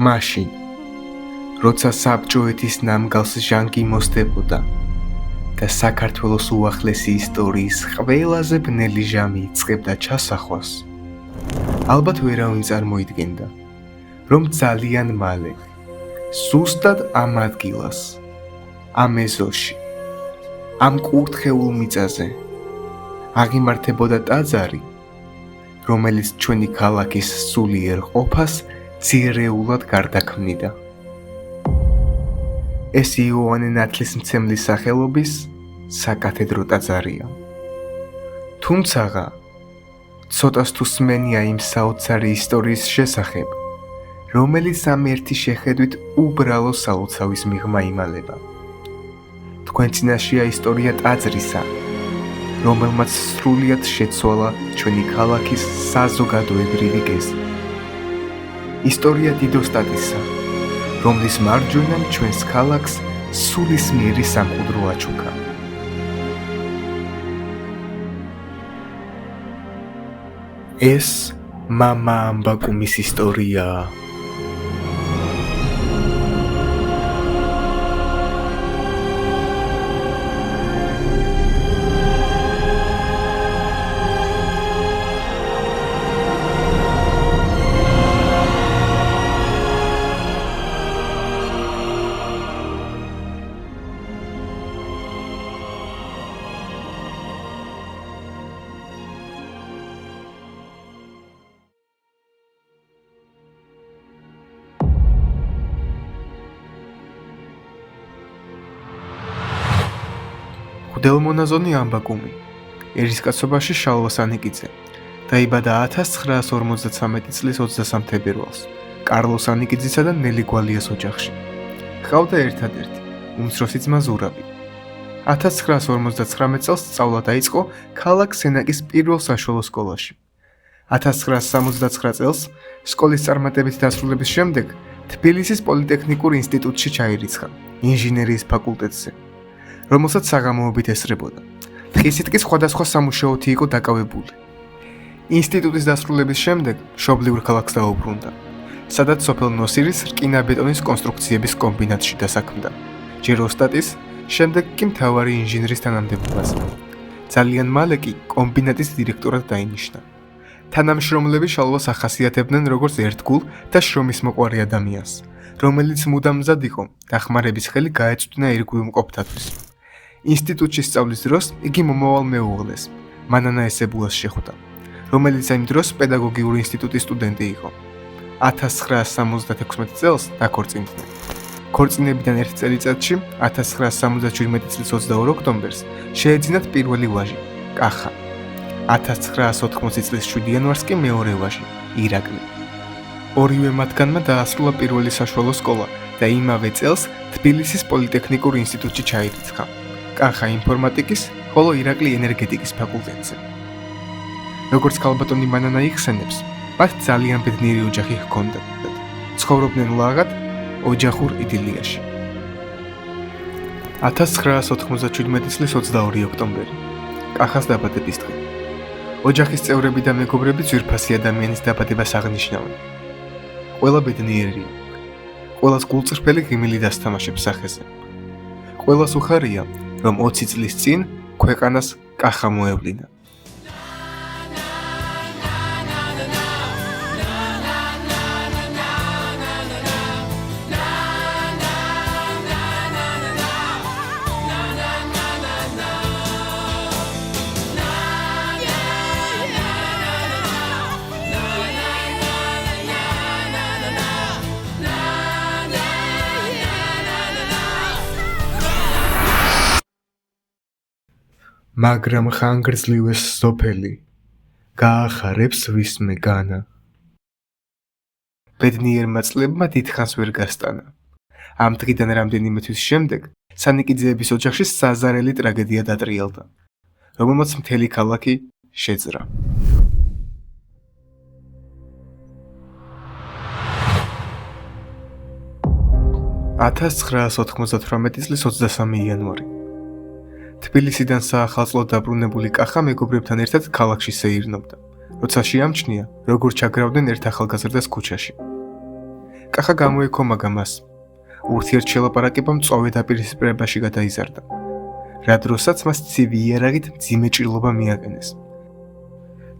მაშინ, როცა საბჭოეთის ნამგალს ჟანგი მოსდებოდა და საქართველოს უახლესი ისტორიის ყველაზე ბნელი ჟამი იწყებდა ჩასახვას, ალბათ ვერავინ წარმოიდგენდა, რომ ძალიან მალე, ზუსტად ამ ადგილას, ამ ეზოში, ამ კურთხეულ მიწაზე აღიმართებოდა ტაძარი, რომელიც ჩვენი ქალაქის სულიერ ყოფას ძირეულად გარდაქმნიდა. ეს იოანე ნათლისმცემლის სახელობის საკათედრო ტაძარია. თუმცაღა, ცოტას თუ სმენია იმ საოცარი ისტორიის შესახებ, რომელიც ამ ერთი შეხედვით უბრალო საოცავის მიღმა იმალება. თქვენ წინაშეა ისტორია ტაძრისა, რომელმაც სრულიად შეცვალა ჩვენი ქალაქის საზოგადოებრივი გეზი. ისტორია დიდოსტატისა, რომლის მარჯვენამ ჩვენს ქალაქს სულისმიერი სამყუდრო აჩუქა. ეს მამა ამბაკუმის ისტორიაა. მღვდელმონაზონი ამბაკუმი, ერისკაცობაში შალვა სანიკიძე, დაიბადა 1953 წლის 23 თებერვალს, კარლოს სანიკიძისა და ნელი გვალიას ოჯახში. ჰყავდა ერთადერთი, უმცროსი ძმა ზურაბი. 1959 წელს სწავლა დაიწყო ქალაქ სენაკის პირველ საშუალო სკოლაში. 1969 წელს სკოლის წარმატებით დასრულების შემდეგ თბილისის პოლიტექნიკურ ინსტიტუტში ჩაირიცხა, ინჟინერიის ფაკულტეტზე, რომელსაც საღამოობით ესწრებოდა. დღისითკი სხვადასხვა სამუშაოთი იყო დაკავებული. ინსტიტუტის დასრულების შემდეგ მშობლიურ ქალაქს დაუბრუნდა, სადაც სოფელ ნოსირის რკინა-ბეტონის კონსტრუქციების კომბინატში დასაქმდა, ჯერ ოსტატის, შემდეგ კი მთავარი ინჟინრის თანამდებობაზე. ძალიან მალე კი კომბინატის დირექტორად დაინიშნა. თანამშრომლები შალვას ახასიათებდნენ როგორც ერთგულ და შრომისმოყვარე ადამიანს, რომელიც მუდამ მზად იყო დახმარების ხელი გაეწვდნა ირგვლივ მყოფთათვის. ინსტიტუტში სწავლის დროს იგი მომავალ მეუღლეს, მანანა ესებუას შეხვდა, რომელიც იმ დროს პედაგოგიური ინსტიტუტის სტუდენტი იყო. 1976 წელს დაქორწინდნენ. ქორწინებიდან ერთ წელიწადში, 1977 წლის 22 ოქტომბერს შეეძინათ პირველი ვაჟი, კახა. 1980 წლის 7 იანვარს კი მეორე ვაჟი, ირაკლი. ორივე მათგანმა დაასრულა პირველი საშუალო სკოლა და იმავე წელს თბილისის პოლიტექნიკურ ინსტიტუტში ჩაირიცხა. კახა ინფორმატიკის, ხოლო ირაკლი ენერგეტიკის ფაკულტეტზე. როგორც ქალბატონი მანანა იხსენებს, მათ ძალიან ბედნიერი ოჯახი ჰქონდათ. ცხოვრობდნენ ლაღად, ოჯახურ იდილიაში. 1997 წლის 22 ოქტომბერი, კახას დაბადების დღე. ოჯახის წევრები და მეგობრები ძვირფასი ადამიანის დაბადებას აღნიშნავენ. ყველა ბედნიერია, ყველას გულწრფელი ღიმილი დასთამაშებს სახეზე. ყველას უხარია, რომ 20 წლის წინ ქვეყანას კახა მოევლინა. მაგრამ ხანგრძლივეს სოფელი გაახარებს ვისმე განა. ბედნიერმა წლებმა დიდხანს ვერ გასტანა. ამ დღიდან რამდენიმე თვის შემდეგ სანიკიძეების ოჯახში საზარელი ტრაგედია დატრიალდა, რომელმაც მთელი ქალაქი შეძრა. 1998 წლის 23 იანვარი. თბილისიდან საახალწლოდ დაბრუნებული კახა მეგობრებთან ერთად ქალაქში სეირნობდა, როცა შეამჩნია, როგორ ჩაგრავდნენ ერთ ახალგაზრდას ქუჩაში. კახა გამოიქომაგა მას. ურთიერთშელაპარაკება მწვავე დაპირისპირებაში გადაიზარდა. რა დროსაც მას ცივი იარაღით მძიმე ჭრილობა მიაყენეს.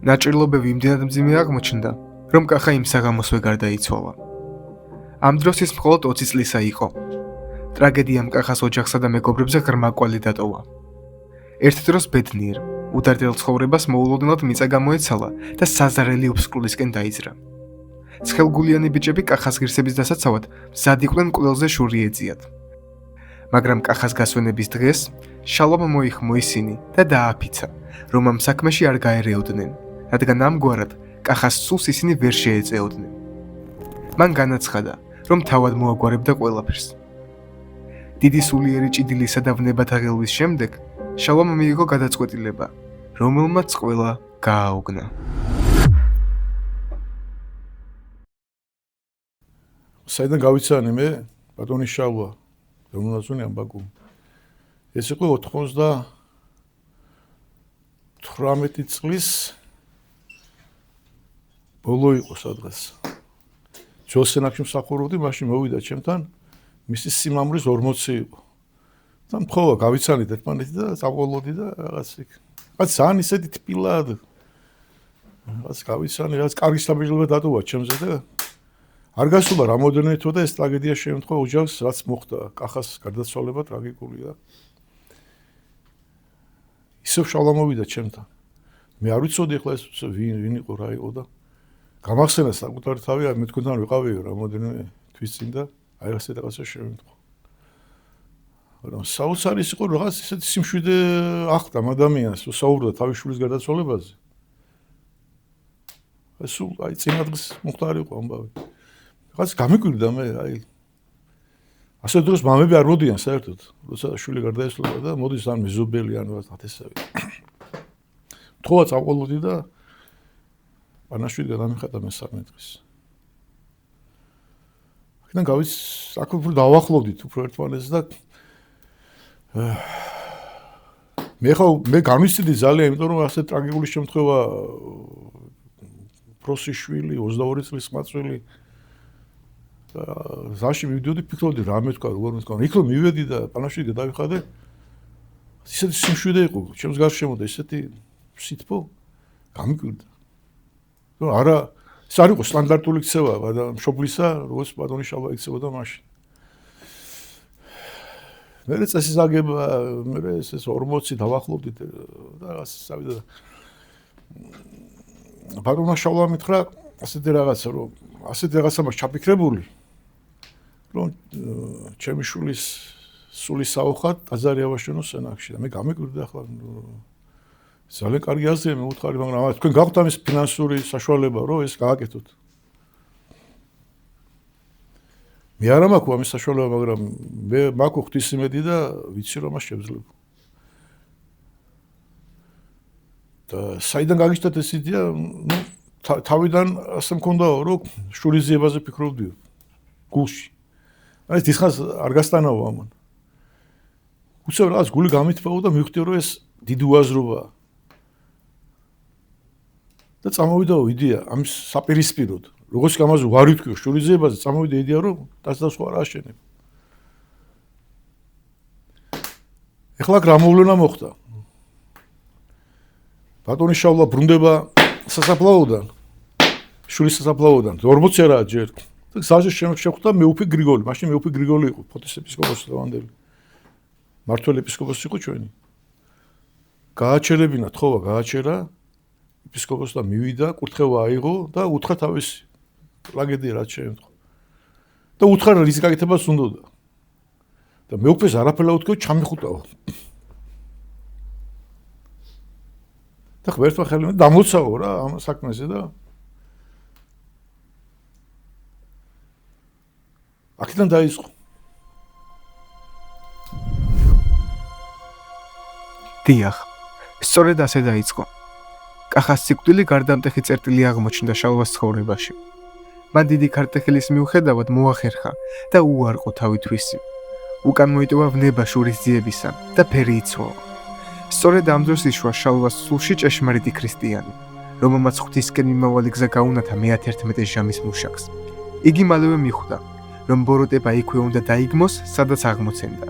ნაჭრილობები იმდენად მძიმე აღმოჩნდა, რომ კახა იმ საღამოსვე გარდაიცვალა. ამ დროს ის მხოლოდ 20 წლისა იყო. ტრაგედიამ კახას ოჯახსა და მეგობრებზე ღრმა კვალი დატოვა. ერთ დროს ბედნიერ, უდარდელ ცხოვრებას მოულოდნელად მიწა გამოეცალა და საზარელი უბსკვლისკენ დაიძრა. ცხელგულიანი ბიჭები კახას ღირსების დასაცავად მზად იყვნენ ყველზე შური ეძიათ. მაგრამ კახას გასვენების დღეს შალომ მოიხმო ისინი და დააფიცა, რომ ამ საქმეში არ გაერეოდნენ, რადგან ამგვარად კახას სულს ისინი ვერ შეეწეოდნენ. მან განაცხადა, რომ თავად მოაგვარებდა ყველაფერს. დიდი სულიერი ჭიდილისა და ვნებათა ღელვის შემდეგ შალომ მიიღო გადაწყვეტილება, რომელმაც ყველა გააოგნა. საიდან გავიცანი მე, ბატონი შალვა, რომელზუნი ამბაკუ. ეს იყო 98 წლის ბოლო იყო სადღაც. ჯოსენაკში მსახურობდი, მაშინ მოვიდა ჩემთან, მისი სიმამრის 40 იყო. და მხოლოდ გავიცანით ერთმანეთი და წაყოლოდი და რაღაც იქ. რაც ძალიან ისეთი თბილად. რაც გავიცანი, რაც კარგი სტაბილურობა დატოვა ჩემზე და არ გასულა რამოდენიმე თვე და ეს ტრაგედია შეემთხვა ოჯახს, რაც მოხდა. კახას გარდაცვალება ტრაგიკულია. ისევ შალვა მოვიდა ჩემთან. მე არ ვიცოდი ახლა ეს ვინ იყო, რა იყო და გამახსენა საკუთარი თავი, მე თქვენთან ვიყავიო რამოდენიმე თვის წინ და აი ასე რაღაცა შეემთხვა. მაგრამ საოცარი იყო რაღაც ისეთი სიმშვიდე ახლდა ადამიანს, საუბრობდა თავის შვილის გარდაცვალებაზე. ეს აი წინა დღეს მოხდა არ იყო ამბავი. რაღაც გამიკვირდა მე, აი ასე დროს მამები არ მოდიან საერთოდ, როცა შვილი გარდაეცვალა და მოდის ან მეზობელი ან რაღაც ათესავე. თქო წაყოლოდი და პანაშვილი გადამიხატა მე-13 დღეს. აქედან გავიც აქ უფრო დავახლოვდით უფრო ერთმანეთს და მე განვიცდი ძალიან, იმიტომ რომ ასე ტრაგიკული შემთხვევა პროსის შვილი 22 წლის მაწვილი ზაში მივიდოდი, ფიქრობდი რა მეთქვა, როგორ მეთქვა. იქ რომ მივედი და პანაშვილი გადავიხადე, ისეთი სიმშვიდე იყო, ჩემს გარშემო და ისეთი სითბო გამიკვირდა. რომ არა, ეს არ იყო სტანდარტული ქცევა მშობლისა, როგორც ბატონი შალვა იქცებოდა მაშინ. მე წესის აგება, მე ეს 40 დავახლოვდით და ასე წავიდა. ბატონმა შალვა მითხრა ასეთი რაღაცა, რომ ასეთი რაღაცა მაქვს ჩაფიქრებული, რომ ჩემი შვილის სულის საუხად ტაძარი ავაშენო სენაკში და მე გამიკვირდა ახლა ძალიან კარგი აზრია მე უთხარი, მაგრამ თქვენ გაქვთ ამის ფინანსური საშუალება, რომ ეს გააკეთოთ. მე არ მაქვს ამის საშუალება, მაგრამ მე მაქვს ღვთისმეტი და ვიცი რომ მას შევძლებ. და საიდან გაგიჩნდათ ეს იდეა, ნუ თავიდან ასე მქონდაო, რომ შვილის ძიებაზე ფიქრობდიო გულში. აი ეს დისხას არ გასტანაო ამან. უცებ რაღაც გული გამითბაო და მივხვდი რომ ეს დიდი უაზრობაა. და წამოვიდაო იდეა ამის საპირისპიროდ. როგორც ამაზე ვარ ვიტყვიო შვილის ძიებაზე, წამოვიდა იდეა რომ დასდას ხო არ აშენებ. ეხლა რა მოვლენა მოხდა? ბატონი შალვა ბრუნდება სასაფლაოდან, შვილის სასაფლაოდან, 40 არაა ჯერ. და გზაზე შეხვდა მეუფე გრიგოლი, მაშინ მეუფე გრიგოლი იყო, ფოთის ეპისკოპოსი ლევანდელი. მართველი ეპისკოპოსი იყო ჩვენი. გააჩერებინა, თხოვა გააჩერა, ეპისკოპოსი და მივიდა, კურთხევა აიღო და უთხრა თავის ტრაგედია რაც შეემთხვა. და უთხრა რის გაკეთებას უნდოდა. და მეუფეს არაფერს უთქვია, ჩამიხუტაო. და ღმერთმა ხელი დამოცაო რა ამ საქმეზე და აქედან დაიწყო. დიახ, სწორედ ასე დაიწყო. კახას სიკვდილი გარდამტეხი წერტილი აღმოჩნდა შალვას ცხოვრებაში. მან დიდი ქართეხილის მიუხედავად მოახერხა და უარყო თავი თვისი. უკან მოიტოვა ვნება შურის ძიებისა და ფერი იცვალა. სწორედ ამ დროს იშვა შალვას სულში ჭეშმარიტი ქრისტიანი, რომელმაც ღვთისკენ მიმავალი გზა გაუნათა მე-11 ჟამის მუშაკს. იგი მალევე მიხვდა, რომ ბოროტება იქვე უნდა დაიგმოს, სადაც აღმოცენდა,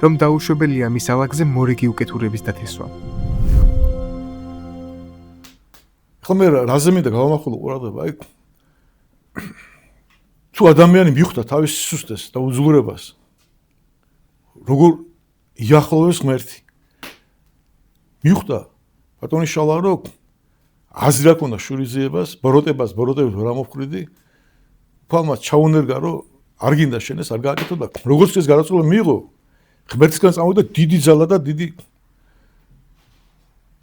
რომ დაუშვებელია მის ალაგზე მორიგი უკეთურების დათესვა. ხო მე რაზე მინდა გავამახვილო ყურადღება, აი თუ ადამიანი მიხვდა თავის სისუსტეს და უძლურებას, როგორ იახლოვებს ღმერთი. მიხვდა ბატონიშ შალა რომ აზრი რა ქონდა შურიზიებას, ბოროტებას ვერ ამოფხვრიდი, ფალმას ჩაუნერგა რომ არ გინდა შენეს არ გააკეთო და როგორც ეს გარაცვლა მიიღო, ღმერთისგან წამოვიდა დიდი ძალა და დიდი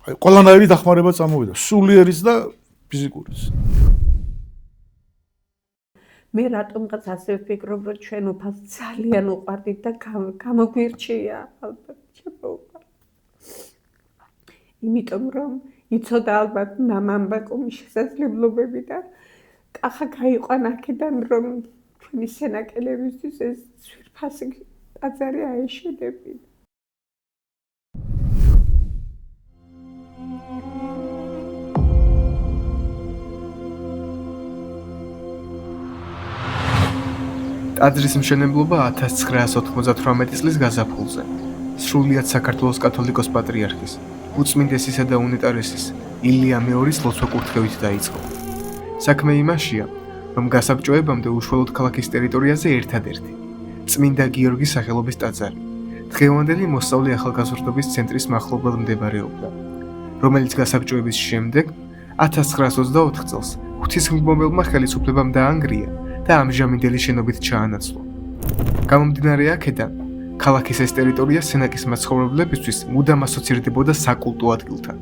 აი ყველანაირი დახმარება წამოვიდა, სულიერის და ფიზიკურის. მე რატომღაც ასე ვფიქრობ, რომ ჩვენ უფალს ძალიან უყვარდით და გამოგვირჩია ალბათ შეფოუყარ. იმიტომ რომ იცოდა ალბათ მამამ ბაკუმის შესაძლებლობები და კახა გაიყვან აქედან რომ ჩვენი სენაკელებისთვის ეს ძვირფასი ტაძარი აეშენებინა. ტაძრის მშენებლობა 1998 წლის გაზაფხულზე სრულიად საქართველოს კათოლიკოს პატრიარქის უწმინდესისა და უნეტარესის ილია მეორის ლოცვა-კურთხევით დაიწყო. საქმე იმაშია, რომ გასაბჭოებამდე უშუალოდ ქალაქის ტერიტორიაზე ერთადერთი წმინდა გიორგის სახელობის ტაძარი დღევანდელი მოსწავლე ახალგაზრდობის ცენტრის მახლობლად მდებარეობდა, რომელიც გასაბჭოების შემდეგ 1924 წელს ღვთისმფრინავმა ხელისუფლებამ დაანგრია და ამჟამინდელი შენობით ჩაანაცვლა. გამომდინარე აქედან, ქალაქის ეს ტერიტორია სენაკის მაცხოვრებლებისთვის მუდამ ასოცირდებოდა საკულტო ადგილთან.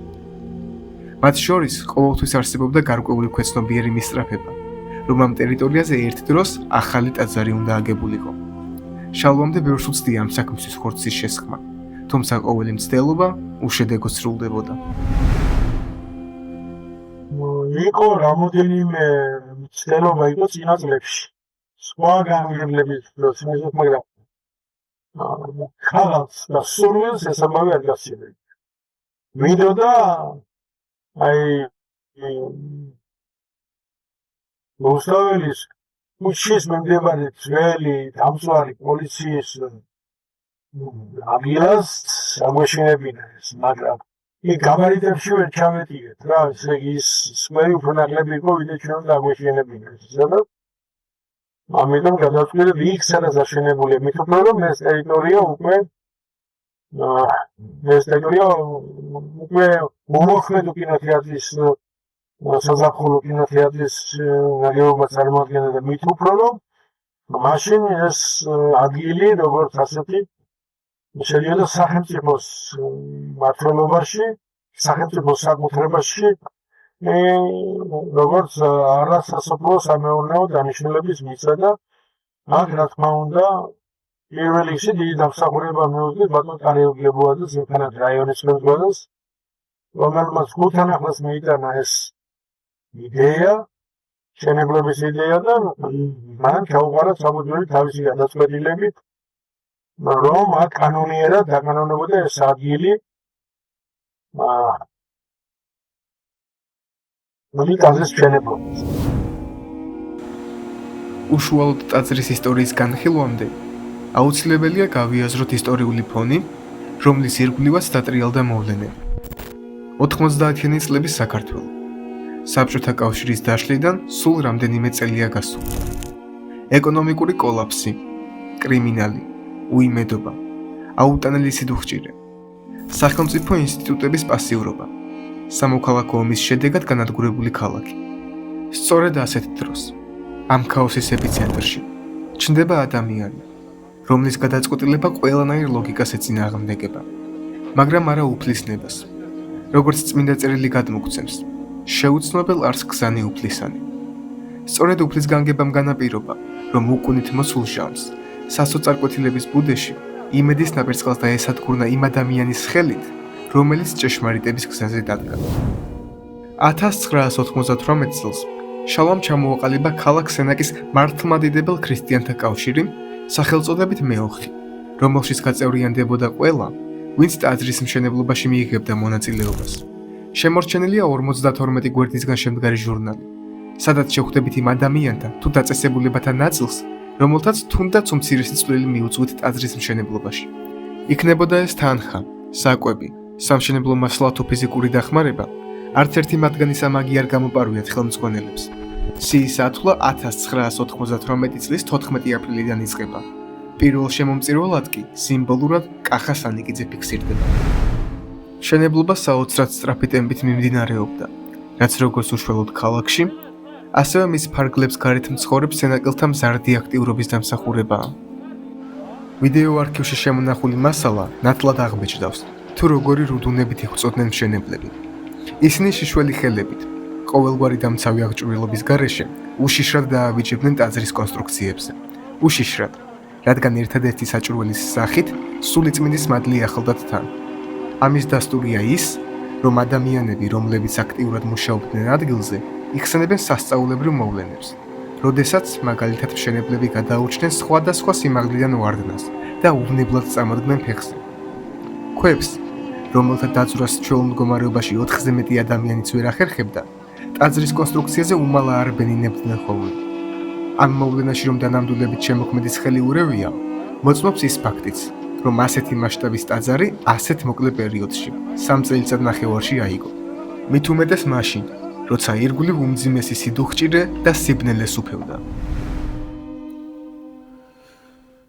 მათ შორის ყოველთვის არსებობდა გარკვეული ქვეცნობიერი მისწრაფება, რომ ამ ტერიტორიაზე ერთ დროს ახალი ტაძარი უნდა აგებულიყო. შალვამდე ბევრს უცდია ამ საქმისთვის ხორცის შესხმა, თუმცა ყოველი მცდელობა უშედეგოდ სრულდებოდა. იყო რამოდენიმე მცდელობა იყო წინა წლებში. სხვა განმგებლების დროს, მაგრამ ხალხს და სურვილს ესაბამი არ გასცემენ. მინდოდა აი მოსაველის ქუჩის მიმდებარე ძველი დამწვარი პოლიციის აღიარს აღმოჩენებინა ეს, მაგრამ იქ გაბარიტებში ვერ ჩავეტირეთ რა, ესე იგი ის სკვერი უფრო ნაკლები იყო, ვიდრე ჩვენ აღმოჩენებინა ესა და ამიტომ გადავწყვიტეთ იქ სადაც აშენებულია, მით უფრო რომ ეს ტერიტორია უკვე მომოქმედო კინოთეატრის საზაფხულო კინოთეატრის ნაგებობა წარმოადგენდა და მით უფრო რომ მაშინ ეს ადგილი როგორც ასეთი შედიოდა სახელმწიფოს მმართველობაში, სახელმწიფოს საკუთრებაში, როგორც არასასოფლო სამეურნეო დანიშნულების მისცა და აქ რა თქმა უნდა პირველ რიგში დიდი დამსახურება მიუძღვის ბატონ კარეუგლებოაძეს ზემთანად რაიონის ხელმძღვანელს, რომელმაც გულთან ახლოს მიიტანა ეს იდეა, შენებლობის იდეა და მან ჩაუყარა საბუთური თავისი გადაწყვეტილებით, რომ აქ კანონიერად დაკანონებოდა ეს ადგილი ტაძრის მშენებლობას. უშუალოდ ტაძრის ისტორიის განხილვამდე აუცილებელია გავიაზროთ ისტორიული ფონი, რომლის ირგვლივაც დატრიალდა მოვლენები. 90-იანი წლების საქართველო. საბჭოთა კავშირის დაშლიდან სულ რამდენიმე წელია გასული. ეკონომიკური კოლაფსი, კრიმინალი, უიმედობა, აუტანელი სიდუხჭირე, სახელმწიფო ინსტიტუტების პასიურობა, სამოქალაქო ომის შედეგად განადგურებული ქალაქი. სწორედ ასეთ დროს, ამ ქაოსის ეპიცენტრში, ჩნდება ადამიანი, რომლის გადაწყვეტილება ყველანაირ ლოგიკას ეწინააღმდეგება, მაგრამ არა უფლისნებას. როგორც წმინდა წერილი გადმოგცემს, შეუცნობელ არს გზანი უფლისანი. სწორედ უფლის განგებამ განაპირობა, რომ უკუნით მოსულ ჟამს, სასოწარკვეთილების ბუდეში იმედის ნაბერწკალს დაესადგურნა იმ ადამიანის ხელით, რომელიც ჭეშმარიტების გზაზე დადგა. 1998 წელს შალვამ ჩამოაყალიბა ქალაქ სენაკის მართლმადიდებელ ქრისტიანთა კავშირი, სახელწოდებით მეოხი, რომელშიც გაწევრიანდებოდა ყველა, ვინც ტაძრის მშენებლობაში მიიღებდა მონაწილეობას. შემორჩენილია 52 გვერდისგან შემდგარი ჟურნალი, სადაც შეხვდებით იმ ადამიანთან თუ დაწესებულებათა ნაწილს, რომელთაც თუნდაც უმცირესი წვლილი მიუძღვით ტაძრის მშენებლობაში. იქნებოდა ეს თანხა, საკვები, სამშენებლო მასალა თუ ფიზიკური დახმარება, არც ერთი მათგანის ამაგი არ გამოპარვიათ ხელმძღვანელებს. სიის ათვლა 1998 წლის 14 აპრილიდან იწყება. პირველ შემომწირველად კი სიმბოლურად კახა სანიკიძე ფიქსირდება. მშენებლობა საოცრად სწრაფი ტემპით მიმდინარეობდა, რაც როგორც უშუალოდ ქალაქში, ასევე მის ფარგლებს გარეთ მცხოვრებ სენაკელთა მზარდი აქტიურობის დამსახურებაა. ვიდეო არქივში შემონახული მასალა ნათლად აღბეჭდავს, თუ როგორი რუდუნებით იღვწოდნენ მშენებლები. ისინი შიშველი ხელებით, ყოველგვარი დამცავი აღჭურვილობის გარეშე, უშიშრად დაავიჯებდნენ ტაძრის კონსტრუქციებზე. უშიშრად, რადგან ერთადერთი საჭურველის სახით სულიწმინდის მადლი ახლდათ თან. ამის დასტურია ის, რომ ადამიანები, რომლებიც აქტიურად მუშაობდნენ ადგილზე, იხსენებენ სასწაულებრივ მოვლენებს, როდესაც მაგალითად მშენებლები გადაურჩნენ სხვადასხვა სიმაღლიდან ვარდნას და უვნებლად წამოდგნენ ფეხზე. ქვებს, რომელთა დაძვრას ჩვეულ მდგომარეობაში 4-ზე მეტი ადამიანიც ვერ ახერხებდა, ტაძრის კონსტრუქციაზე უმალა არ ბენინებდნენ ხოლმე. ამ მოვლენაში რომ დანამდვილებით შემოქმედის ხელი ურევია, მოწმობს ის ფაქტიც, რომ ასეთი მასშტაბის ტაძარი ასეთ მოკლე პერიოდში, 3 წელიწად-ნახევარში აიგო. მით უმეტეს მაშინ, როცა ირგვლივ უმძიმესი სიდუხჭირე და სიბნელე სუფევდა.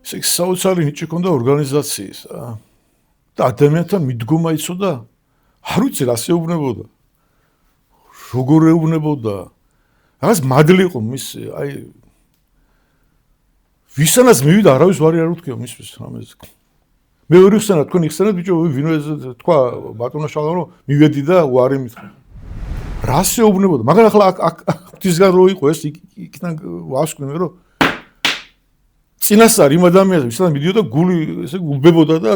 ეს საოცარი ნიჭი ჰქონდა ორგანიზაციის და ადამიანთან მიდგომა იცოდა, არ ვიცი რა შეუბნებოდა. როგორ ეუბნებოდა. რაღაც მადლი იყო მის, აი ვისანაც მივიდა არავის ვარი არ უთქია მისთვის რამეზე. მე ვერ იხსენა, თქვენ იხსენეთ ბიჭო, ვინო ეს თქვა ბატონო შალომო, მივედი და ვარი მithra. რა შეუბნებოდა, მაგრამ ახლა ღვთისგან რო იყო ეს იქიდან ვასკვენ რომ წინასწარ იმ ადამიანს ვისაც მიდიოდა გული ესე უბებოდა და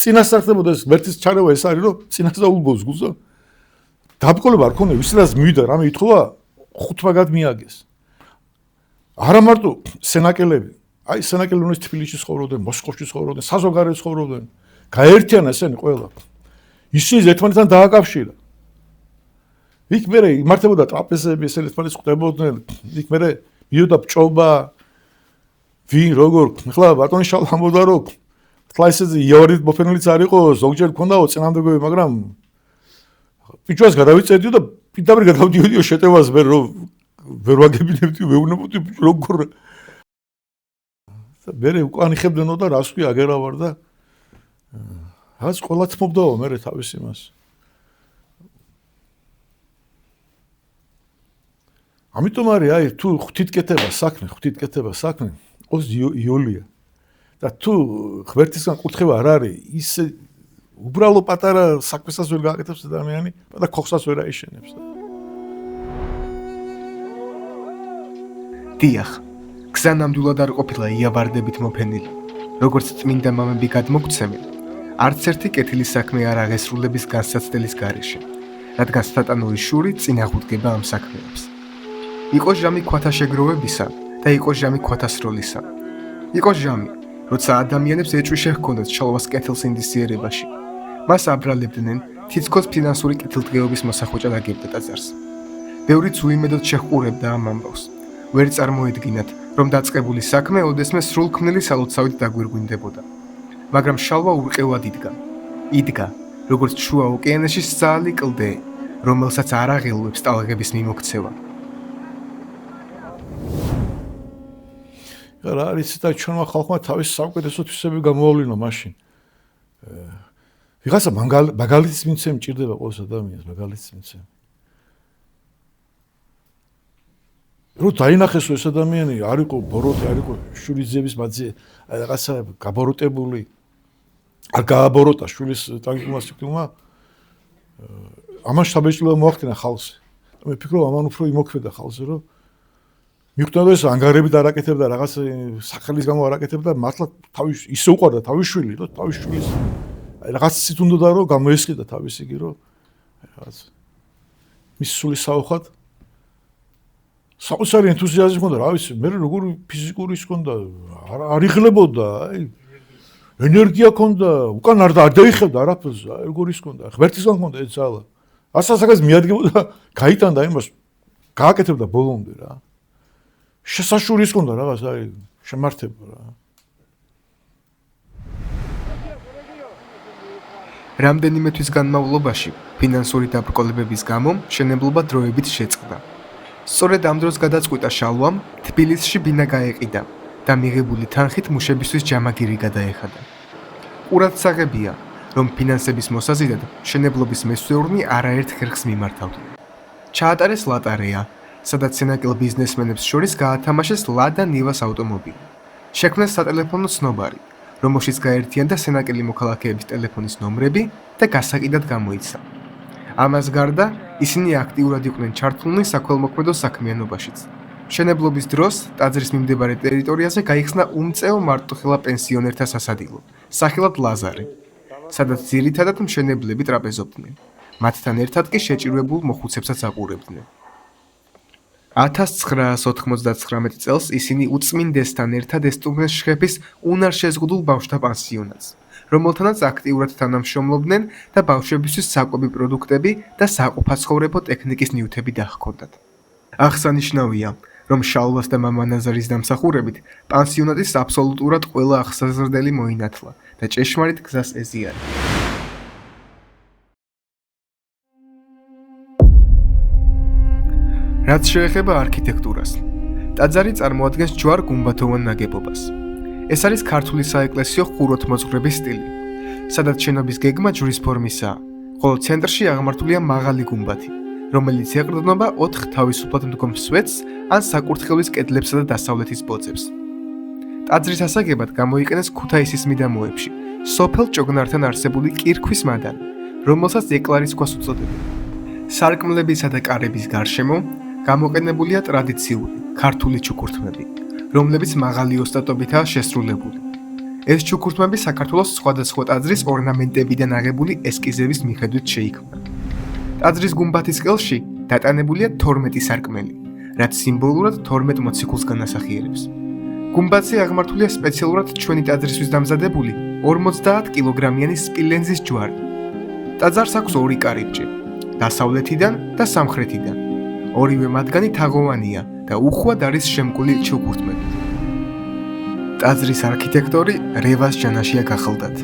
წინასწარდებოდა ეს მერტის ჩარევა ეს არის რომ წინასწარ უბობს გულს და დაბრკოლება არ ქონდა ვისაც მივიდა რამე ითხოვა ხუთმაგად მიაგეს. არა მარტო სენაკელები, აი სენაკელები უნდა თბილისში ცხოვრობდნენ, მოსკოვში ცხოვრობდნენ, საზოგადოებრივ ცხოვრობდნენ. გაერთიანა ესენი ყველა. ისინი ერთმანეთთან დააკავშირა. იქ მერე იმართებოდა ტრაპეზები, ეს ერთმანეთს ხვდებოდნენ, იქ მერე მიდოდა ბჭობა, ვინ როგორ, ახლა ბატონი შალამობდა რომ ახლა ესე იორით მოფენილიც არ იყო, ზოგჯერ მქონდაო წინამდებები, მაგრამ ბიჭვას გადავიწედიო და პირდაპირ გადავდიოდიო შეტევას ვერ რომ ვერ ვაგებინებდი, ვეუბნებოდი როგორ და მერე უკან იხებდნო და რას ქვია აგერა ვარ და რაც ყველა თმობდაო მერე თავის იმას. ამიტომ არის აი თუ ღვთით კეთება საქმე ყოს იოლია და თუ ღმერთისგან კურთხევა არ არის ის უბრალო პატარა საქმესაც ვერ გააკეთებს ადამიანი და ხოხსაც ვერ აიშენებს. დიახ, გზა ნამდვილად არ ყოფილა იაბარდებით მოფენილი, როგორც წმინდა მამები გადმოგცემენ, არც ერთი კეთილი საქმე არ აღესრულების განსაცდელის გარეშე, რადგან სატანური შური წინააღმდეგება ამ საქმეებს. იყო ჟამი ქვათაშეგროვებისა და იყო ჟამი ქვათასროლისა. იყო ჟამი, როცა ადამიანებს ეჭვი შეჰქონდათ ჩალვას კეთილს ინდისიერებაში. მას აბრალებდნენ თითქოს ფინანსური კეთილდღეობის მოსახოჭად აგებდა ტაძარს. ბევრიც უიმედოდ შეჰყურებდა ამ ამბავს. ვერ წარმოედგინათ, რომ დაწყებული საქმე ოდესმე სრულქმნელი სალოცავით დაგვირგვინდებოდა. მაგრამ შალვა ურყევად იდგა, როგორც შუა ოკეანეში სძალი კლდე, რომელსაც არ აღელვებს ტალღების მიმოქცევა. რა არის და ჩვენმა ხალხმა თავის საუკეთესო თვისები გამოავლინა მაშინ. ვიღაცა მაგალითის მიცემ ჭირდება ყოველს ადამიანს მაგალითის მიცემ. რო დაინახეს ეს ადამიანი არ იყო ბოროტი, არ იყო შურიძების მაძე, რაღაცა გაბოროტებული. არ გააბოროტა შურის ტრაგიკულმა სიკვდილმა. ამას შთაბეჭდილება მოახდინა ხალხს. მე ვფიქრობ ამან უფრო იმოქმედა ხალხზე, რომ მიხვდა ეს ანგარებით არაკეთებდა რაღაც სახლის გამო არაკეთებდა მართლა თავის ისე უყვარდა თავის შვილი რომ თავის შვილის რაღაც ისეთ უნდა რომ გამოესყიდა თავის იგი რომ რაღაც მის სულის საუხად საოცარი ენთუზიაზმი ჰქონდა რა ვიცი მე როგორ ფიზიკური ის ჰქონდა არ იღლებოდა აი ენერგია ჰქონდა უკან არ დაიხებდა არაფერს როგორ ის ჰქონდა ღმერთისგან ჰქონდა ეს ძალა ასასაკაც მიადგებოდა გაიტანდა იმას გააკეთებდა ბოლომდე რა. შესაშური ის ქონდა რაღაც აი შემართება რა. რამდენიმე თვის განმავლობაში ფინანსური დაბრკოლებების გამო მშენებლობა დროებით შეწყდა. სწორედ ამ დროს გადაწყვიტა შალვამ თბილისში ბინა გაეყიდა და მიღებული თანხით მუშებისთვის ჯამაგირი გადაეხადა. ყურადსაღებია, რომ ფინანსების მოსაზიდად მშენებლობის მესვეურნი არაერთ ხერხს მიმართავდნენ. ჩაატარეს ლატარეა, სადაც სენაკელ ბიზნესმენებს შორის გაათამაშეს ლადა ნივას ავტომობილი. შექმნეს სატელეფონო ცნობარი, რომელშიც გაერთიანდა სენაკელი მოქალაქეების ტელეფონის ნომრები და გასაკიდად გამოიცა. ამას გარდა, ისინი აქტიურად იყვნენ ჩართულნი საქველმოქმედო საქმიანობაშიც. მშენებლობის დროს ტაძრის მიმდებარე ტერიტორიაზე გაიხსნა უმწეო მარტოხელა პენსიონერთა სასადილო, სახელად ლაზარე, სადაც ძირითადად მშენებლები ტრაპეზობდნენ. მათთან ერთად კი შეჭირვებულ მოხუცებსაც აყურებდნენ. 1999 წელს ისინი უწმინდესთან ერთად ესტუმრეს შხეფის უნარშეზღუდულ ბავშვთა პანსიონატს, რომელთანაც აქტიურად თანამშრომლობდნენ და ბავშვებისთვის საკვები პროდუქტები და საყოფაცხოვრებო ტექნიკის ნივთები დაჰქონდათ. აღსანიშნავია, რომ შალვას და მამა ნაზარის დამსახურებით პანსიონატის აბსოლუტურად ყველა აღსაზრდელი მოინათლა და ჭეშმარიტ გზას ეზიარა. რაც შეეხება არქიტექტურას, ტაძარი წარმოადგენს ჯვარ-გუმბათოვან ნაგებობას. ეს არის ქართული საეკლესიო ხუროთმოძღვრების სტილი, სადაც შენობის გეგმა ჯვრის ფორმისაა, ხოლო ცენტრში აღმართულია მაღალი გუმბათი, რომელიც ეყრდნობა 4 თავისუფლად მდგომ სვეტს ან საკურთხევლის კედლებსა და დასავლეთის ბოძებს. ტაძრის ასაგებად გამოიყენეს ქუთაისის მიდამოებში სოფელ ჭოგნართან არსებული კირქვის მადანი, რომელსაც ეკლარის ქვას უწოდებენ. სარკმლებისა და კარების გარშემო გამოყენებულია ტრადიციული ქართული ჩუქურთმები, რომლებიც მაღალი ოსტატობითაა შესრულებული. ეს ჩუქურთმები საქართველოს სხვადასხვა ტაძრის ორნამენტებიდან აღებული ესკიზების მიხედვით შეიქმნა. ტაძრის გუმბათის ყელში დატანებულია 12 სარკმელი, რაც სიმბოლურად 12 მოციქულს განასახიერებს. გუმბათზე აღმართულია სპეციალურად ჩვენი ტაძრისთვის დამზადებული 50 კილოგრამიანი სპილენძის ჯვარი. ტაძარს აქვს 2 კარიბჭე, დასავლეთიდან და სამხრეთიდან. ორივე მათგანი თაღოვანია და უხვად არის შემკული ჩუქურთმებით. ტაძრის არქიტექტორი რევაზ ჯანაშია გახელდათ.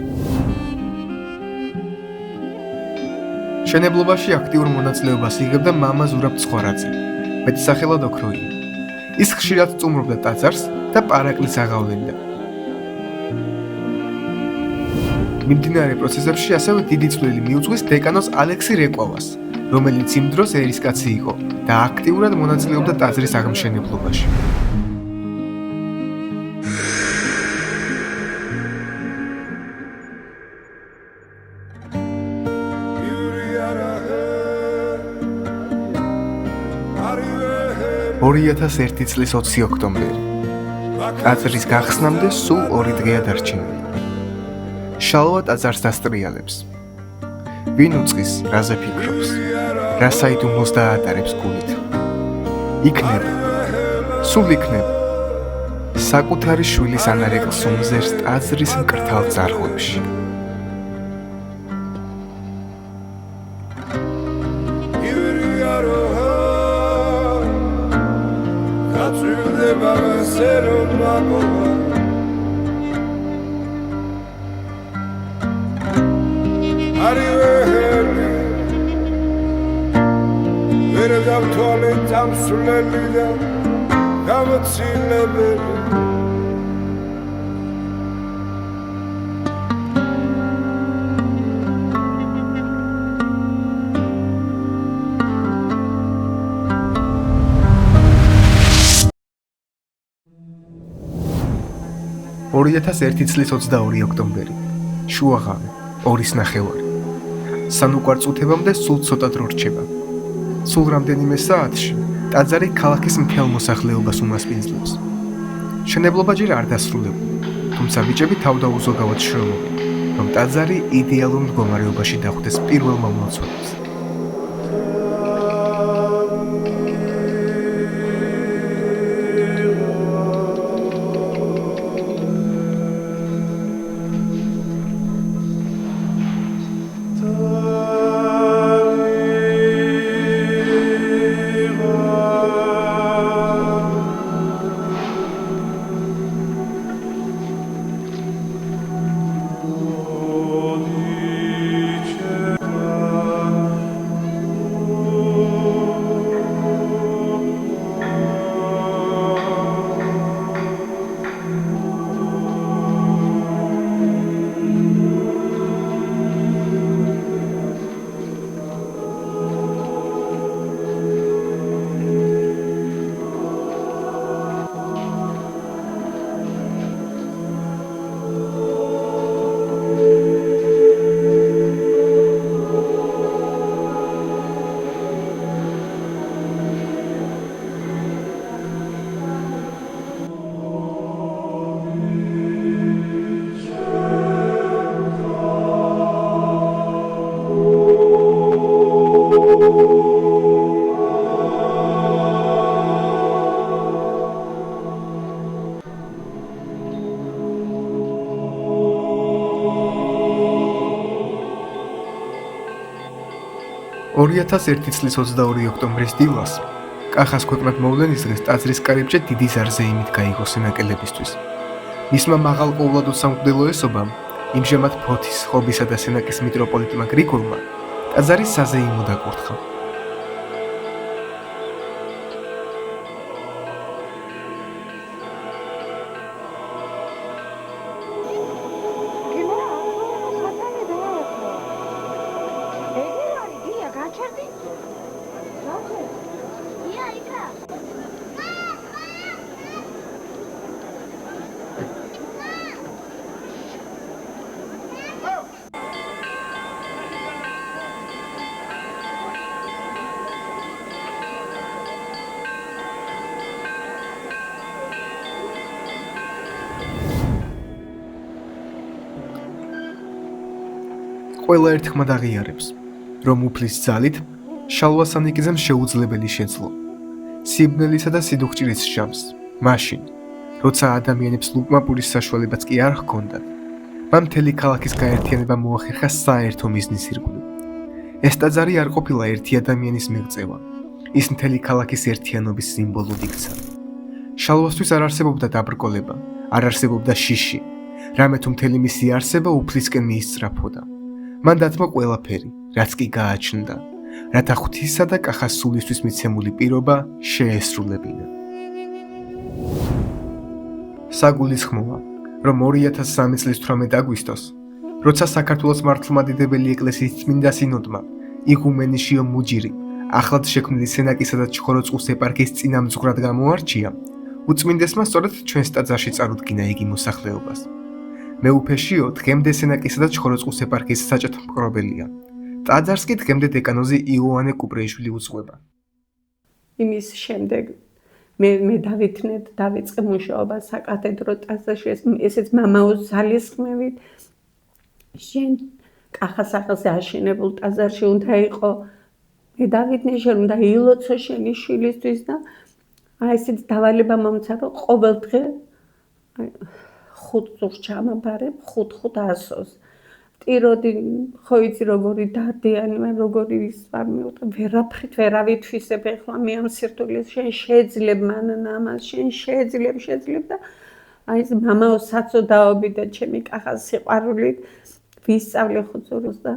მშენებლობაში აქტიურ მონაწილეობას იღებდა მამა ზურაბ ცხვარაძე, მეტსახელად ოქროია. ის ხშირად სტუმრობდა ტაძარს და პარაკლის აღავლენდა. მიმდინარე პროცესებში ასევე დიდი წვლილი მიუძღვის დეკანოს ალექსი რეკვავას, რომელიც იმ დროს ერისკაცი იყო და აქტიურად მონაწილეობდა ტაძრის აღმშენებლობაში. ...2001 წლის 20 ოქტომბერი. ტაძრის გახსნამდე სულ 2 დღეა დარჩენილი. შალვა ტაძარს დასტრიალებს. ვინ უწყის, რაზე ფიქრობს, რა საიდუმლოს დაატარებს გულით. იქნება, სულ იქნება. საკუთარი შვილის ანარეკლს უმზერს ტაძრის მკრთალ ძარღვებში. წლის 22 ოქტომბერი. შუაღამე, 2:30. სანუკვარწუთებამდე სულ ცოტა დრო რჩება. სულ რამდენიმე საათში ტაძარი ქალაქის მთელ მოსახლეობას უმასპინძლებს. მშენებლობა ჯერ არ დასრულებული, თუმცა ბიჭები თავდაუზოგავად შრომობენ, რომ ტაძარი იდეალურ მდგომარეობაში დახვდეს პირველ მომლოცველს. 2001 წლის 22 ოქტომბრის დილას კახას ქვეყნად მოვლენის დღეს ტაძრის კარიბჭე დიდი ზარზეიმით გაიგო სენაკელებისთვის. მისმა მაღალ ყოვლადო სამღვდელოესობამ, იმჟამად ფოთის, ხობისა და სენაკის მიტროპოლიტმა გრიგოლმა ტაძარი საზეიმო დაკურთხა. ყველა ერთხმად აღიარებს, რომ უფლის ძალით შალვა სანიკიძემ შეუძლებელი შეძლო. სიბნელისა და სიდუხჭირის ჟამს, მაშინ, როცა ადამიანებს ლუკმაპურის საშუალებაც კი არ ჰქონდათ, მან მთელი ქალაქის გაერთიანება მოახერხა საერთო მიზნის ირგვლივ. ეს ტაძარი არ ყოფილა ერთი ადამიანის მიღწევა, ის მთელი ქალაქის ერთიანობის სიმბოლოდ იქცა. შალვასთვის არ არსებობდა დაბრკოლება, არ არსებობდა შიში, რამე თუ მთელი მისი არსება უფლისკენ მიისწრაფოდა. მან დათმო ყველაფერი, რაც კი გააჩნდა, რათა ღვთისა და კახას სულისთვის მიცემული პირობა შეესრულებინა. საგულისხმოა, რომ 2003 წლის 18 აგვისტოს, როცა საქართველოს მართლმადიდებელი ეკლესიის წმინდა სინოდმა იგუმენიშიო მუჯირი ახლად შექმნილი სენაკისა და ჩხოროწყუს ეპარქიის წინამძღვრად გამოარჩია, უწმინდესმა სწორედ ჩვენს ტაძარში წარუდგინა იგი მოსახლეობას. მეუფეშიო დღემდე სენაკისა და ჩხოროწყუს ეპარქიის საჭეთ მკრობელია. ტაძარს კი დღემდე დეკანოზი იოანე კუპრეიშვილი უძღვება. იმის შემდეგ მე დავითნეთ დავიწყე მუშაობა საკათედრო ტაძარში, ესეც მამაოს ძალისხმევით. შენ კახას სახელზე აშენებულ ტაძარში უნდა იყო მე დავითნე, შენ უნდა ილოცო შენი შვილისთვის და ესეც დავალება მომცა, რომ ყოველ დღე 5 წუთს ჩამაბარებ 500-ს. ტიროდი ხო იცი როგორი დადიანი ვარ, როგორი ის ვარ, მე ვერაფრით ვერავითვისებ ეხლა მე ამ სირთულეს შენ შეძლებ მანან ამას, შენ შეძლებ და აი ეს მამაოს საწოდაობით და ჩემი კახას სიყვარულით ვისწავლე ხუცურს და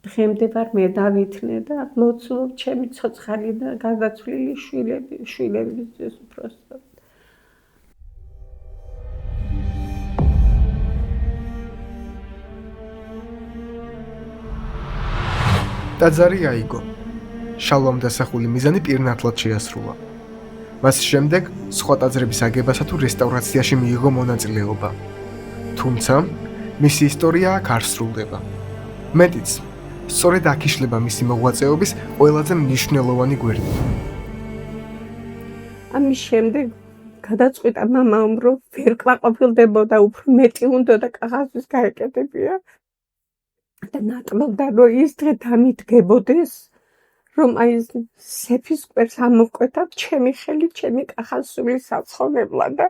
დღემდე ვარ მე დავითნე და ლოცულობ ჩემი ცოცხალი და გარდაცვლილი შვილებისთვის უბრალოდ. ტაძარი აიგო. შალვამ დასახული მიზანი პირნათლად შეასრულა. მას შემდეგ სხვა ტაძრების აგებასა თუ რესტავრაციაში მიიღო მონაწილეობა. თუმცა მისი ისტორია აქ არ სრულდება. მეტიც, სწორედ აქ იშლება მისი მოღვაწეობის ყველაზე მნიშვნელოვანი გვერდი. ამის შემდეგ გადაწყვიტა მამამ, რომ ვერ კმაყოფილდებოდა, უფრო მეტი უნდა კახასთვის გაეკეთებია. და ნატმობდა, რომ ის დღე დამიდგებოდეს, რომ აი ეს სეფის კვერს ამოვკვეთა ჩემი ხელით, ჩემი კახას სულის საცხოვრებლად და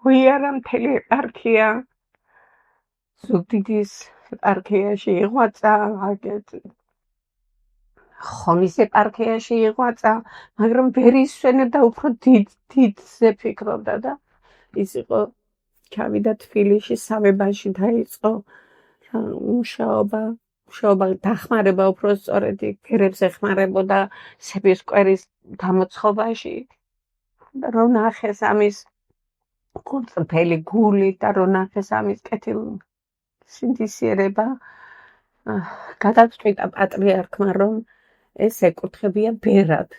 ვიარა მთელი ეპარქია ზუგდიდის ეპარქიაში იღვაწა, ხონის ეპარქიაში იღვაწა, მაგრამ ვერ ისვენებდა, უფრო დიდზე ფიქრობდა და ის იყო ჩავიდა თბილისში სამებაში დაიწყო მუშაობა დახმარება უფრო სწორედ ფერებს ეხმარებოდა სეფის კვერის გამოცხობაში და რო ნახეს ამის კურწფელი გული და რო ნახეს ამის კეთილსინდისიერება გადაწყვიტა პატრიარქმა, რომ ეს ეკურთხებია ბერად.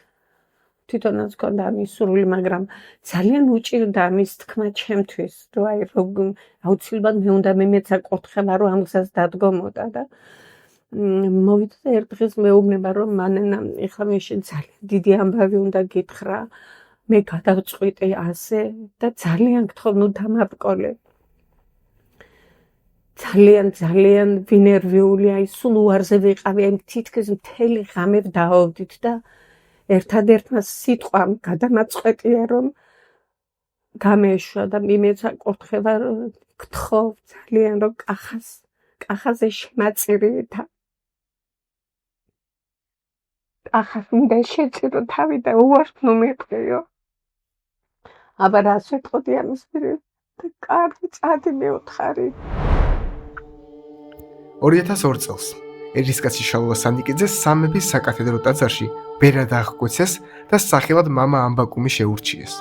თვითონაც ჰქონდა ამის სურვილი, მაგრამ ძალიან უჭირდა ამის თქმა ჩემთვის, რომ აი აუცილებლად მე უნდა მეცა კურთხება, რომ ამ გზას დადგომოდა და მოვიდა და ერთ დღეს მეუბნება, რომ მანენა ეხლა მე შენ ძალიან დიდი ამბავი უნდა გითხრა, მე გადავწყვიტე ასე და ძალიან გთხოვ, ნუ დამაბკოლე. ძალიან ვინერვიული, აი სულ უარზე ვიყავი, აი თითქოს მთელი ღამე დავდით და ერთადერთმა სიტყვამ გადამაწყვეტია, რომ გამეშვა და მიმეცა კურთხება, გთხოვ ძალიან, რომ კახაზე შემაწირითა. კახას უნდა შეწირო თავი და უარს მიყვიო. აბა რას ვეთყოდი ამის პირი? კარგი წადი მეუთხარი. 2002 წელს ერისკაცი შალვა სანდიკიძე სამების საკათედრო ტაძარში ბერად აღკვეცეს და სახელად მამა ამბაკუმი შეურჩიეს.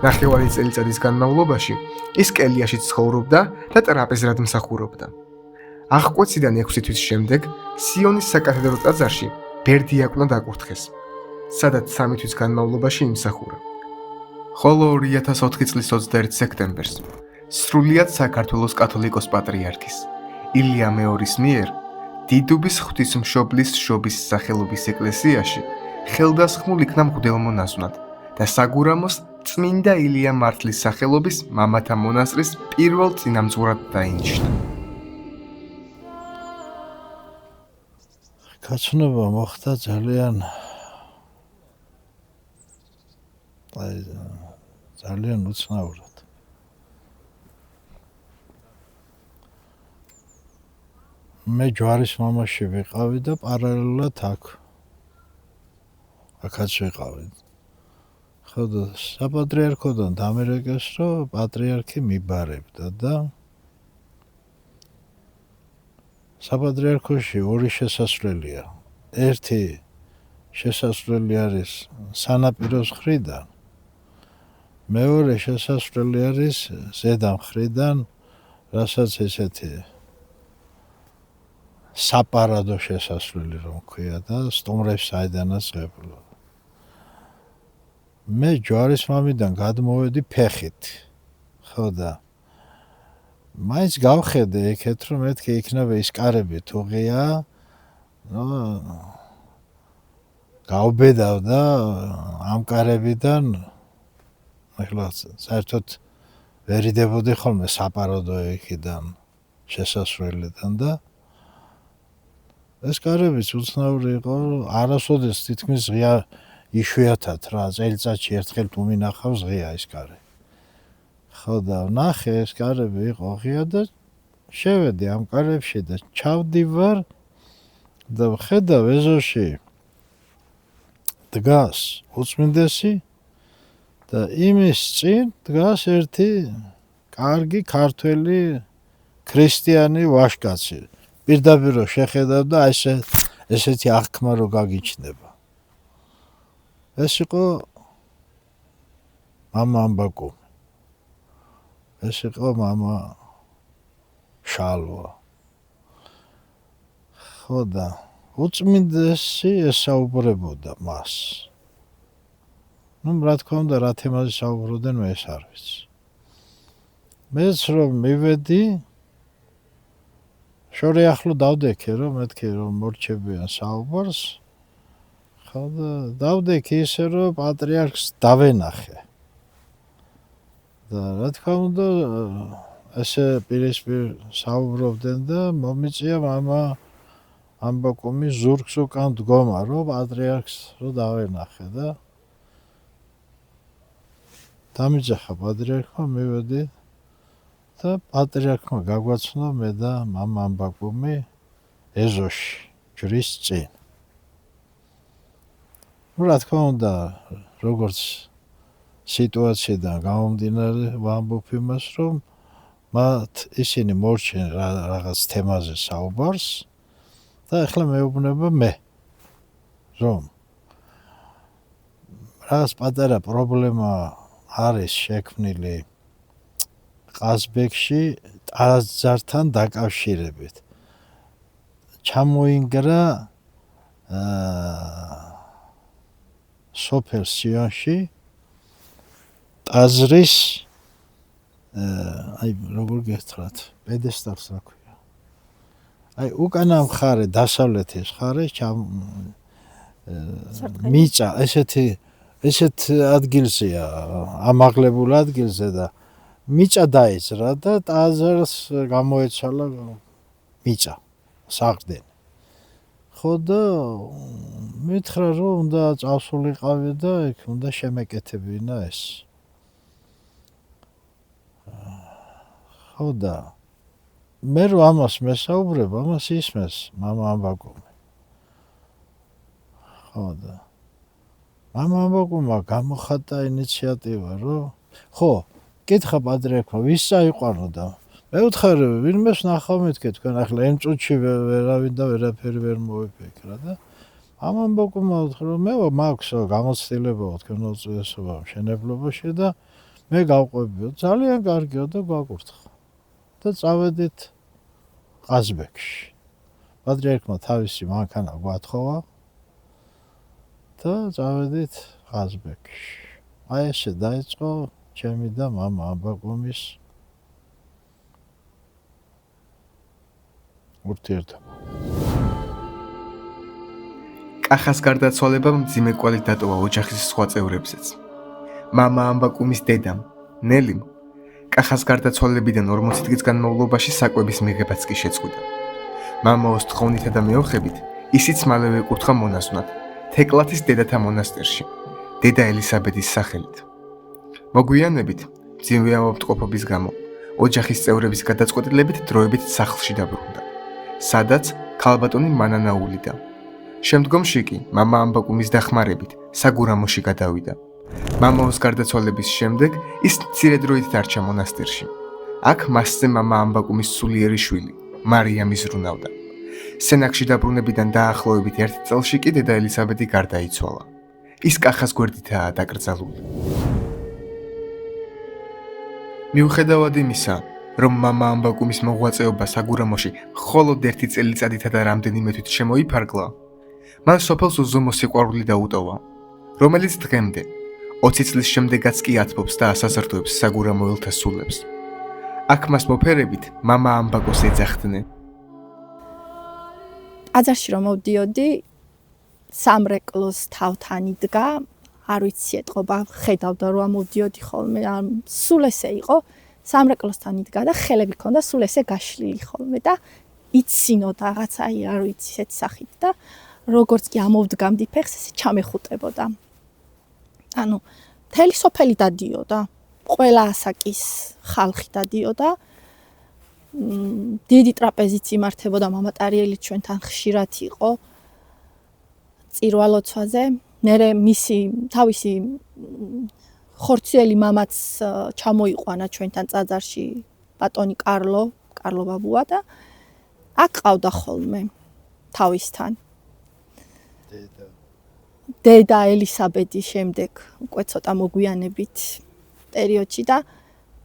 ნახევარი წელიწადის განმავლობაში ის კელიაში ცხოვრობდა და ტრაპეზრად მსახურობდა. აღკვეციდან 6 თვის შემდეგ სიონის საკათედრო ტაძარში ბერდიაკვნად აკურთხეს, სადაც 3 თვის განმავლობაში იმსახურა. ხოლო 2004 წლის 21 სექტემბერს სრულიად საქართველოს კათოლიკოს პატრიარქის ილია მეორის მიერ დიდუბის ღვთისმშობლის შობის სახელობის ეკლესიაში ხელდასხმულ იქნა მღვდელმონაზვნად და საგურამოს წმინდა ილია მართლის სახელობის მამათა მონასტრის პირველ წინამძღვრად დაინიშნა. გაცნობა მოხდა ძალიან უცნაურად. მე ჯვარის მამაში ვიყავი და პარალელურად აქაც ვიყავი. ხო და საპატრიარქოდან დამერეკეს, რომ პატრიარქი მიბარებდა და საპატრიარქოში ორი შესასვლელია. ერთი შესასვლელი არის სანაპიროს მხრიდან, მეორე შესასვლელი არის ზედა მხრიდან, რასაც ესეთი საპარადო შესასვლელი რომ ქვია და სტუმრებს საიდანაც ღებულობ. მე ჯვარის მამიდან გადმოვედი ფეხით. ხო და მაინც გავხედე ეკეთ რომ მეთქი იქნება ის კარები თუ ღია, გავბედავ და ამ კარებიდან ახლა საერთოდ ვერიდებოდი ხოლმე საპარადო იქიდან შესასვლელიდან და ეს კარებიც უცნაური იყო, არასოდეს თითქმის ღია იშვიათად რა წელიწადში ერთხელ თუ მინახავს ღია ის კარი. ხო და ნახე ეს კარები იყო ღია და შევედი ამ კარებში და ჩავდივარ და ვხედავ ეზოში დგას უწმინდესი და იმის წინ დგას ერთი კარგი ქართველი ქრისტიანი ვაჟკაცი. პირდაპირ რო შეხედავ და ესეთი აღქმა რო გაგიჩნდება. ეს იყო მამა ამბაკუმი. ეს იყო მამა შალვა. ხო და უწმინდესი ესაუბრებოდა მას. რა თქმა უნდა, რა თემაზე საუბრობდნენ მე ეს არ ვიცი. მეც რომ მივედი შორი ახლო დავდექე რომ მეთქი რომ მორჩებიან საუბარს. ხო და დავდექე ისე რომ პატრიარქს დავენახე. და რა თქმა უნდა ესე პირისპირ საუბრობდნენ და მომიწია მამა ამბაკუმი ზურგს უკან დგომა რომ პატრიარქს რო დავენახე და დამიძახა პატრიარქმა მივედი და პატრიარქმა გაგვაცნო მე და მამა ამბაკუმი ეზოში ჯვრის წინ. რა თქმა უნდა როგორც სიტუაციიდან გამომდინარე ვამბობ იმას რომ მათ ისინი მორჩენ რაღაც თემაზე საუბარს და ახლა მეუბნება მე რომ რაღაც პატარა პრობლემა არის შექმნილი ყაზბეგში ტაძართან დაკავშირებით. ჩამოინგრა სოფელ სიონში ტაძრის როგორ გეცხრათ პედესტალს რა ქვია. უკანა მხარე დასავლეთის მხარე მიწა ესეთ ადგილზეა ამაღლებულ ადგილზე და მიწა დაეძრა და ტაძარს გამოეცალა მიწა საყრდენი. ხო და მითხრა რომ უნდა წავსულიყავი და იქ უნდა შემეკეთებინა ეს. ხო და მე რომ ამას მესაუბრებ, ამას ისმეს მამა ამბაკუმი. ხო და მამამ ბაკუმმა გამოხატა ინიციატივა, რომ ხო, კითხა პატრიარქმა, ვის წაიყვანოდა? მე ვთხარი, ვინმეს ნახავ მეთქე თქვენ ახლა იმ წუთში ვერავინ და ვერაფერი ვერ მოვიფიქრა და მამამ ბაკუმმა ვთქვა, რომ მე მაქვს გამოცდილება თქვენ უწესობა მშენებლობაში და მე გავყვებიო, ძალიან კარგია და გვაკურთხა. და წავედით ყაზბეგში. პატრიარქმა თავისი მანქანა გვათხოვა და წავედით ყაზბეგში. აი ესე დაიწყო ჩემი და მამა ბაკუმის ურთიერთობა. კახას გარდაცვალებამ მძიმე კვალი დატოვა ოჯახის სხვა წევრებზეც. მამა ამბაკუმის დედამ, ნელიმ, კახას გარდაცვალებიდან 40 დღის განმავლობაში საკვების მიღებაც კი შეწყვიტა. მამაოს თხოვნითა და მეოხებით, ისიც მალევე ეკურთხა მონაზვნად, თეკლათის დედათა მონასტერში, დედა ელისაბედის სახელით. მოგვიანებით, მძიმე ავადმყოფობის გამო, ოჯახის წევრების გადაწყვეტილებით დროებით სახლში დაბრუნდა, სადაც ქალბატონი მანანაულიდა. შემდგომში კი, მამა ამბაკუმის დახმარებით, საგურამოში გადავიდა. მამაოს გარდაცვალების შემდეგ ის მცირე დროით დარჩა მონასტერში. აქ მასზე მამა ამბაკუმის სულიერი შვილი, მარიამი ზრუნავდა. სენაკში დაბრუნებიდან დაახლოებით 1 წელში კი დედა ელისაბედი გარდაიცვალა. ის კახას გვერდითაა დაკრძალული. მიუხედავად იმისა, რომ მამა ამბაკუმის მოღვაწეობა საგურამოში მხოლოდ 1 წელიწადითა და რამდენიმე თვით შემოიფარგლა, მან სოფელს უზომო სიყვარული დაუტოვა, რომელიც დღემდე 20 წლის შემდეგაც კი ათბობს და ასაზრდოებს საგურამოელთა სულებს. აქ მას მოფერებით მამა ამბაკოს ეძახდნენ. ტაძარში რომ მოვდიოდი, სამრეკლოს თავთან იდგა, არ ვიცი ეთყობა, ხედავდა რომ მოვდიოდი ხოლმე, სულ ესე იყო, სამრეკლოსთან იდგა და ხელები ქონდა სულ ესე გაშლილი ხოლმე და იცინოდა რაღაც აი არ ვიცი ესეთ სახით და როგორც კი ამოვდგამდი ფეხს, ესე ჩამეხუტებოდა. ანუ მთელი სოფელი დადიოდა, ყველა ასაკის ხალხი დადიოდა. დიდი ტრაპეზიც იმართებოდა, მამა ტარიელი ჩვენთან ხშირად იყო წირვალოცვაზე. მერე მისი თავისი ხორციელი მამაც ჩამოიყვანა ჩვენთან ტაძარში, ბატონი კარლო ბაბუა და აქ ყავდა ხოლმე თავისთან. დედა ელისაბედის შემდეგ უკვე ცოტა მოგვიანებით პერიოდში და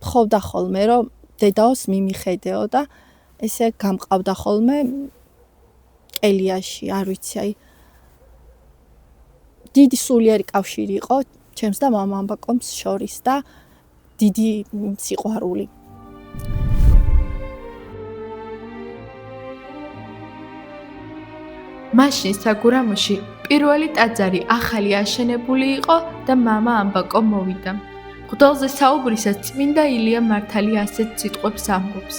თხოვდა ხოლმე რომ დედაოს მიმიხედეო და ესე გამყავდა ხოლმე კელიაში, არ ვიცი, აი დიდი სულიერი კავშირი იყო ჩემს და მამა ამბაკომს შორის და დიდი სიყვარული. მაშინ საგურამოში პირველი ტაძარი ახალი აშენებული იყო და მამა ამბაკო მოვიდა. მღვდელზე საუბრისას წმინდა ილია მართალი ასეთ სიტყვებს ამბობს.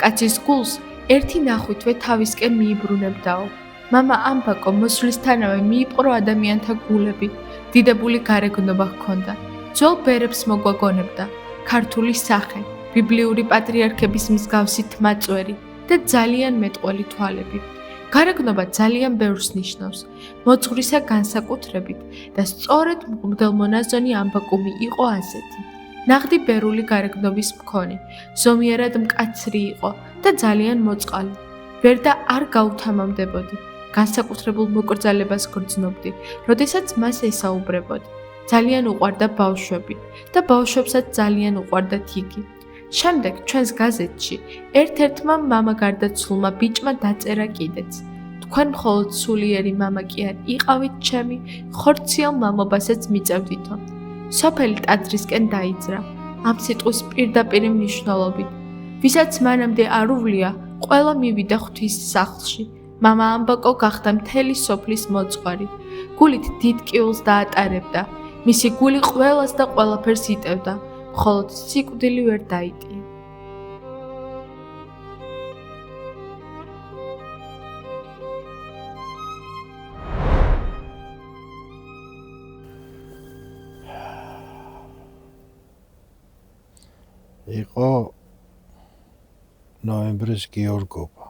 კაცის გულს ერთი ნახვითვე თავისკენ მიიბრუნებდაო. მამა ამბაკო მოსვლისთანავე მიიპყრო ადამიანთა გულები, დიდებული გარეგნობა ჰქონდა. ძველ ბერებს მოგვაგონებდა, ქართული სახე, ბიბლიური პატრიარქების მსგავსი თმაწვერი და ძალიან მეტყველი თვალები. გარეგნობა ძალიან ბევრს ნიშნავს, მოძღვრისა განსაკუთრებით და სწორედ მღვდელმონაზონი ამბაკუმი იყო ასეთი. ნაღდი ბერული გარეგნობის მქონე, ზომიერად მკაცრი იყო და ძალიან მოწყალი. ვერ და არ გაუთამამდებოდი, განსაკუთრებულ მოკრძალებას გრძნობდი, როდესაც მას ესაუბრებოდი. ძალიან უყვარდა ბავშვები და ბავშვებსაც ძალიან უყვარდათ იგი. შემდეგ ჩვენს გაზეთში ერთ-ერთმა მამა გარდაცვლულმა ბიჭმა დაწერა კიდეც. თქვენ მხოლოდ სულიერი მამა კი არ იყავით ჩემი, ხორციელ მამობასაც მიწევდითო. სოფელი ტაძრისკენ დაიძრა, ამ სიტყვის პირდაპირი მნიშვნელობით. ვისაც მანამდე არ უვლია, ყველა მივიდა ღვთის სახლში. მამა ამბაკო გახდა მთელი სოფლის მოძღვარი. გულით დიდ კიულს დაატარებდა. მისი გული ყველას და ყველაფერს იტევდა. მხოლოდ სიკვდილი ვერ დაიტია. იყო ნოემბრის გიორგობა.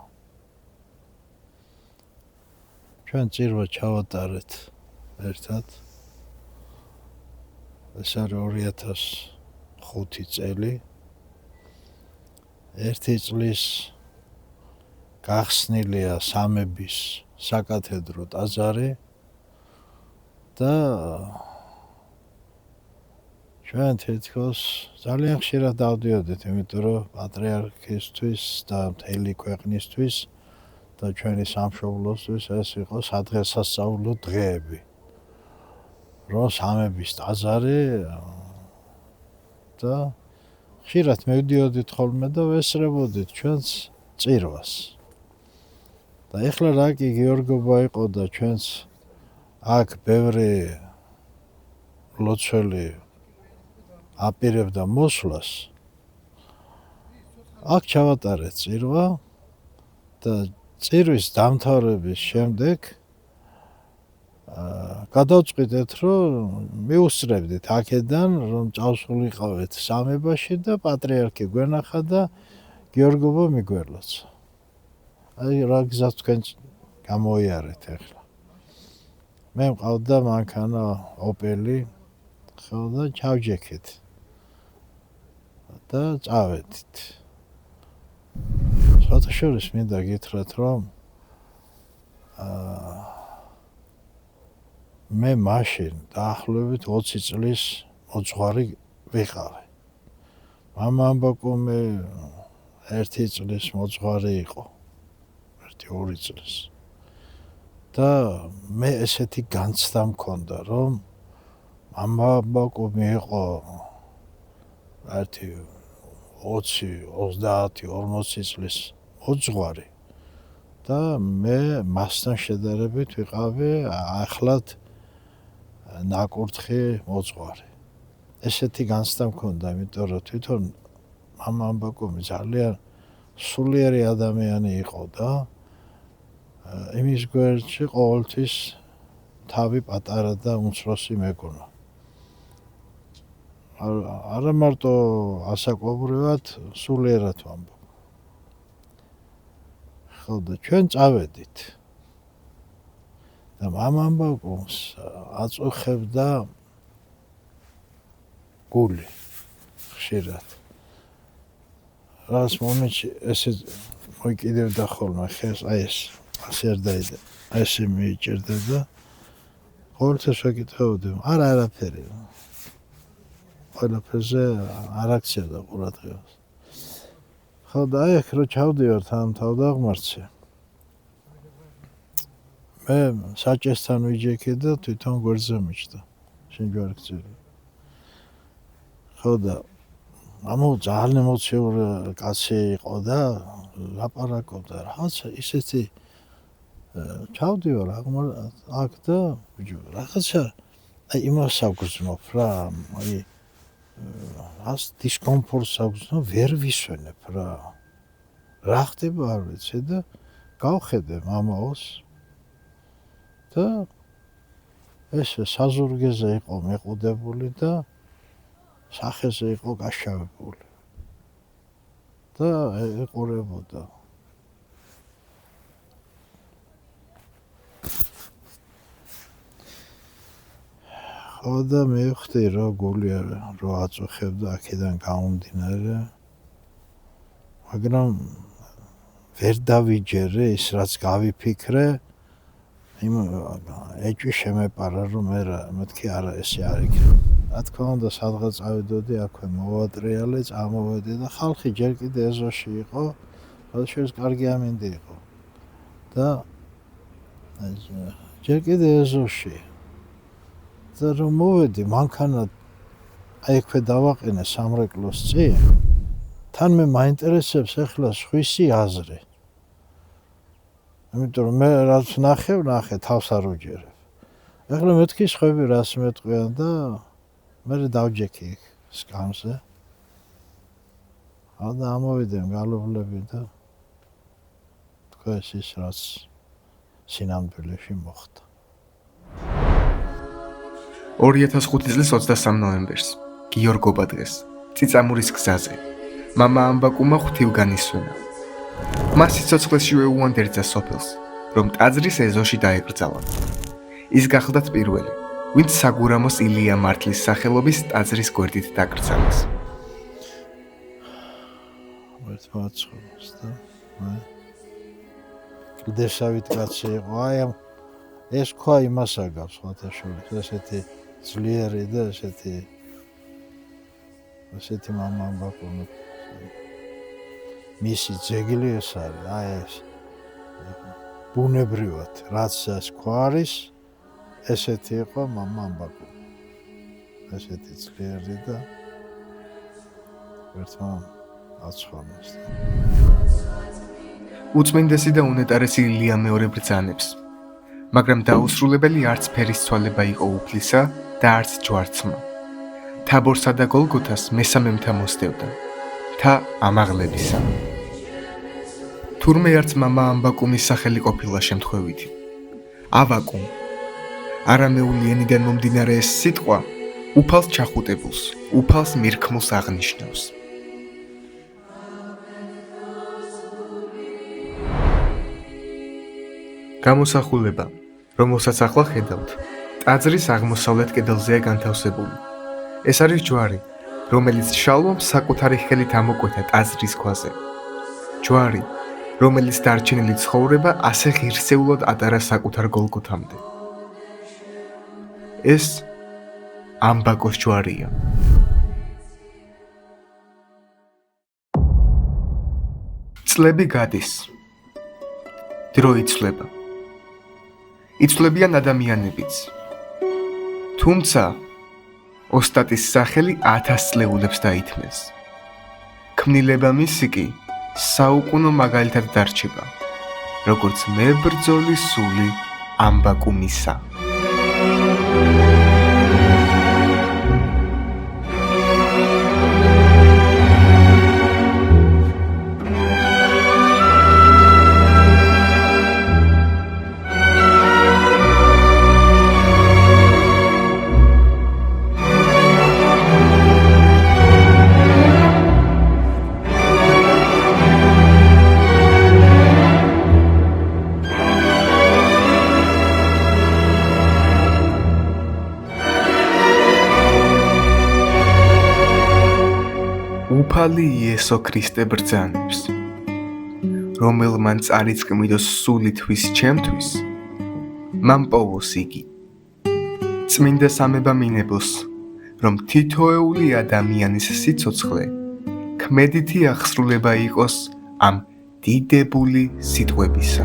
ჩვენ წირვა ჩავატარეთ ერთად. ეს არის 2005 წელი. ერთი წლის გახსნილია სამების საკათედრო ტაძარი და ჩვენ თითქოს ძალიან ხშირად დავდიოდით, იმიტომ რომ პატრიარქისთვის და მთელი ქვეყნისთვის და ჩვენი სამშობლოსთვის ეს იყო სადღესასწაულო დღეები. რომ სამების ტაძარი და ხშირად მივდიოდით ხოლმე და ვესწრებოდით ჩვენს წირვას. და ეხლა რა კი გიორგობა იყო და ჩვენს აქ ბევრი ლოცველი აპირებდა მოსვლას. აქ ჩავატარეთ წირვა და წირვის დამთავრების შემდეგ გადავწყვიტეთ, რომ მიუსწრებდით აქედან, რომ წავსულიყავით სამებაში და პატრიარქი გვენახა და გიორგობა მიგვერლოცა. აი რა გზას თქვენ გამოიარეთ ახლა. მე მყავდა მანქანა ოპელი, ხო და ჩავჯექით. და წავედით. შორტაშორის მინდა გითხრათ, რომ მე მაშინ დაახლოებით 20 წლის მოძღვარი ვიყავი. მამა ამბაკომე 1 წლის მოძღვარი იყო. 1-2 წლის. და მე ესეთი განცდა მქონდა, რომ მამა ამბაკომე იყო 20, 30, 40 წლის მოძღვარი და მე მასთან შედარებით ვიყავი ახლად ნაკურთხი მოძღვარი. ესეთი განცდა მქონდა, იმიტომ რომ თვითონ მამა ამბაკომი ძალიან სულიერი ადამიანი იყო და იმის გვერდში ყოველთვის თავი პატარა და უმცროსი მეგონა. არა მარტო ასაკობრივად, სულიერად ვამბობ. ხო და ჩვენ წავედით. და მამა ამბაკომს აწუხებდა გული ხშირად. რას მომენტში ესე მოიკიდევდა ხოლმე ხელს, აი ეს ასე არ დაიდა. ესე მიიჭერდა და ყოველთვის ვეკითხებოდი, არაფერი. ყველაფერზე არ აქცევდა ყურადღებას. ხო და აი აქ რო ჩავდივართ ამ თავდაღმართზე. მე საჭესთან ვიჯექი და თვითონ გვერდზე მიჭდა. შენ ჯვარგზელი. ხო და ძალიან ემოციური კაცი იყო და ლაპარაკობდა რაღაცა ისეთი ჩავდივარ აქ და რაღაცა აი იმას აგრძნობ რა, აი ას დისკომფორტს აგრძნობ, ვერ ვისვენებ რა. რა ხდება არ ვიცი და გავხედე მამაოს და ესე საზურგეზე იყო მიყუდებული და სახეზე იყო გაშავებული. და ეყურებოდა. ხო და მივხვდი რომ გული რო აწუხებდა აქედან გამომდინარე. მაგრამ ვერ დავიჯერე ის რაც გავიფიქრე. იმ ეჭვი შემეპარა რომ მეთქი არა ესე არ იქნება. რა თქმა უნდა სადღაც წავიდოდი აქვე მოვატრიალე, წამოვედი და ხალხი ჯერ კიდე ეზოში იყო, როდესაც კარგი ამინდი იყო. და ჯერ კიდე ეზოში. და რომ მოვედი მანქანა აი ქვე დავაყენე სამრეკლოს წინ. თან მე მაინტერესებს ახლა სხვისი აზრი. იმიტომ რომ მე რაც ნახე თავს არ უჯერებ. ახლა მეთქი სხვები რას მეტყვიან და მე დავჯექი სკამზე. და ამოვიდე გალობლები და თქვენს ის რაც სინამდვილეში მოხდა. 2005 წლის 23 ნოემბერს, გიორგობა დღეს, წიწამურის გზაზე. მამა ამბაკუმა ღვთივ განისვენა. მას სიცოცხლეშივე უანდერძა სოფელს, რომ ტაძრის ეზოში დაეკრძალა. ის გახლდათ პირველი, ვინც საგურამოს ილია მართლის სახელობის ტაძრის გვერდით დაკრძალეს. ერთმა ცხოვრობს და კლდესავით კაცი იყო. აი ამ ეს ქვა იმას აგავს სხვათა შორის, ესეთი ძლიერი და ესეთი მამა ამბაკონი. მისი ძეგლი ეს არის, აი ეს ბუნებრივად, რაც ეს ქვა არის, ესეთი იყო მამა ამბაკონი. ესეთი ძლიერი და ერთმა აცხოვეს. უწმინდესი და უნეტარესი ილია მეორე ბრძანებს, მაგრამ დაუსრულებელი არც ფერის ცვალება იყო უფლისა და არც ჯვარცმა. თაბორსა და გოლგოთას მესამე მთა მოსდევდა, მთა ამაღლებისა. თურმე არც მამა ამბაკუმის სახელი ყოფილა შემთხვევითი. ავაკუმ, არამეული ენიდან მომდინარე ეს სიტყვა უფალს ჩახუტებულს, უფალს მირქმულს აღნიშნავს. გამოსახულება, რომელსაც ახლა ხედავთ, ტაძრის აღმოსავლეთ კედელზეა განთავსებული. ეს არის ჯვარი, რომელიც შალვამ საკუთარი ხელით ამოკვეთა ტაძრის ქვაზე. ჯვარი, რომელიც დარჩენილი ცხოვრება ასე ღირსეულად ატარა საკუთარ გოლგოთამდე. ეს ამბაკოს ჯვარია. წლები გადის. დრო იცვლება. იცვლებიან ადამიანებიც. თუმცა ოსტატის სახელი 1000 წლეულებს დაითმეს. ქმნილება მისი კი საუკუნო მაგალითად დარჩება, როგორც მებრძოლი სული ამბაკუმისა. უფალი იესო ქრისტე ბრძანებს, რომელმან წარიწკმიდოს სულითვის ჩემთვის, მან პოვოს იგი. წმინდა სამება მინებოს, რომ თითოეული ადამიანის სიცოცხლე ქმედითი აღსრულება იყოს ამ დიდებული სიტყვებისა.